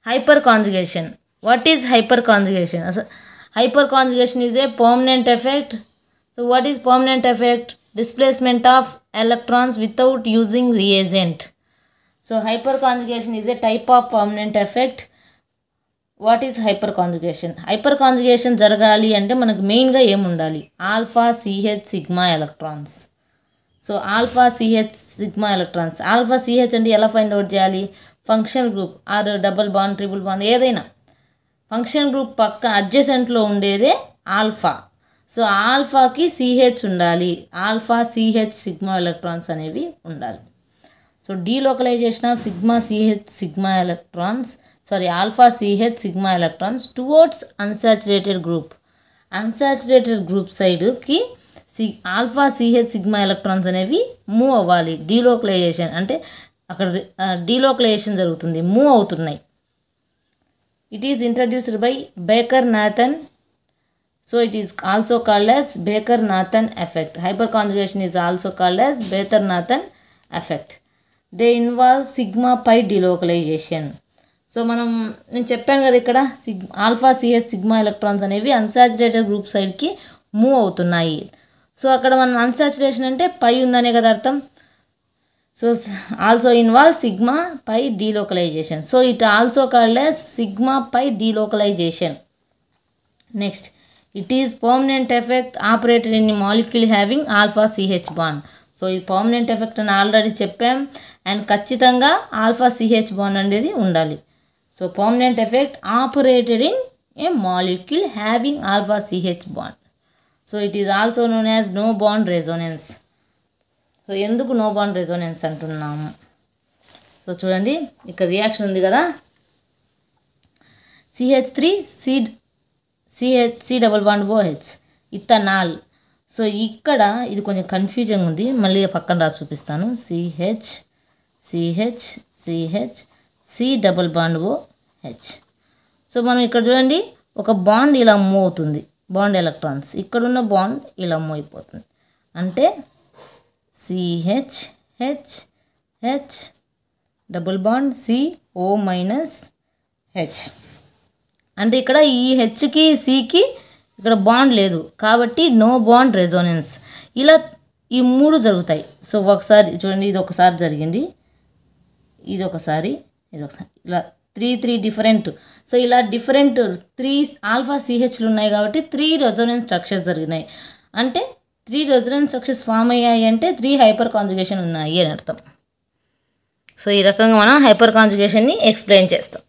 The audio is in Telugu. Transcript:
hyperconjugation. What is hyperconjugation? Hyperconjugation is a permanent effect. So what is permanent effect? Displacement of electrons without using reagent. So hyperconjugation is a type of permanent effect. What is hyperconjugation? Hyperconjugation జరగాలి అంటే మనకు మెయిన్గా ఏముండాలి? Alpha CH sigma electrons. So alpha CH sigma electrons. Alpha CH అంటే ఎలా ఫైండ్ అవుట్ చేయాలి? Function group or double bond triple bond ఏదైనా ఫంక్షన్ గ్రూప్ పక్క అడ్జసెంట్లో ఉండేదే ఆల్ఫా. సో ఆల్ఫాకి సిహెచ్ ఉండాలి. ఆల్ఫా సిహెచ్ సిగ్మా ఎలక్ట్రాన్స్ అనేవి ఉండాలి. So delocalization of sigma CH sigma electrons alpha CH sigma electrons towards unsaturated group. Unsaturated group సైడ్కి ఆల్ఫా సిహెచ్ సిగ్మా ఎలక్ట్రాన్స్ అనేవి మూవ్ అవ్వాలి. డీలోకలైజేషన్ అంటే అక్కడ డీలోకలైజేషన్ జరుగుతుంది, మూవ్ అవుతున్నాయి. It is introduced by baker-Nathan. So it is also called as Baker-Nathan effect. Hyperconjugation is also called as Baker-Nathan effect. They involve sigma pi delocalization. So నేను చెప్పాను కదా ఇక్కడ ఆల్ఫా సిహెచ్ సిగ్మా ఎలక్ట్రాన్స్ అనేవి అన్సాచురేటెడ్ గ్రూప్ సైడ్కి మూవ్ అవుతున్నాయి. సో అక్కడ మనం అన్సాచురేషన్ అంటే పై ఉందనే కదా అర్థం. So also involve sigma pi delocalization. So it also called as sigma pi delocalization. Next, it is permanent effect operated in a molecule having alpha CH bond. So ఇది పర్మనెంట్ ఎఫెక్ట్ అని ఆల్రెడీ చెప్పాం. అండ్ ఖచ్చితంగా ఆల్ఫా సిహెచ్ బాండ్ అనేది ఉండాలి. So permanent effect operated in a molecule having alpha CH bond. So it is also known as no bond resonance. So ఎందుకు నో బాండ్ రెజోనెన్స్ అంటున్నాము? సో చూడండి, ఇక్కడ రియాక్షన్ ఉంది కదా, CH3 C double bond OH ethanol. So ఇక్కడ ఇది కొంచెం కన్ఫ్యూజన్ ఉంది, మళ్ళీ పక్కన రాసి చూపిస్తాను. CH C double bond OH. So మనం ఇక్కడ చూడండి, ఒక బాండ్ ఇలా మూవ్ అవుతుంది, బాండ్ ఎలక్ట్రాన్స్. ఇక్కడున్న బాండ్ ఇలా మూవ్ అయిపోతుంది. అంటే CH double bond CO -H. అంటే ఇక్కడ ఈ హెచ్కి సికి ఇక్కడ బాండ్ లేదు కాబట్టి నో బాండ్ రెజోనెన్స్. ఇలా ఈ మూడు జరుగుతాయి. సో ఒకసారి చూడండి, ఇది ఒకసారి జరిగింది, ఇది ఒకసారి ఇలా త్రీ డిఫరెంట్. సో ఇలా డిఫరెంట్ 3 ఆల్ఫా సిహెచ్లు ఉన్నాయి కాబట్టి 3 రెజోనెన్స్ స్ట్రక్చర్స్ జరిగినాయి. అంటే 3 రెజోనెన్స్ స్ట్రక్చర్స్ ఫామ్ అయ్యాయి అంటే 3 హైపర్ కాంజుగేషన్ ఉన్నాయి అని అర్థం. సో ఈ రకంగా మనం హైపర్ కాంజుగేషన్ని ఎక్స్ప్లెయిన్ చేస్తాం.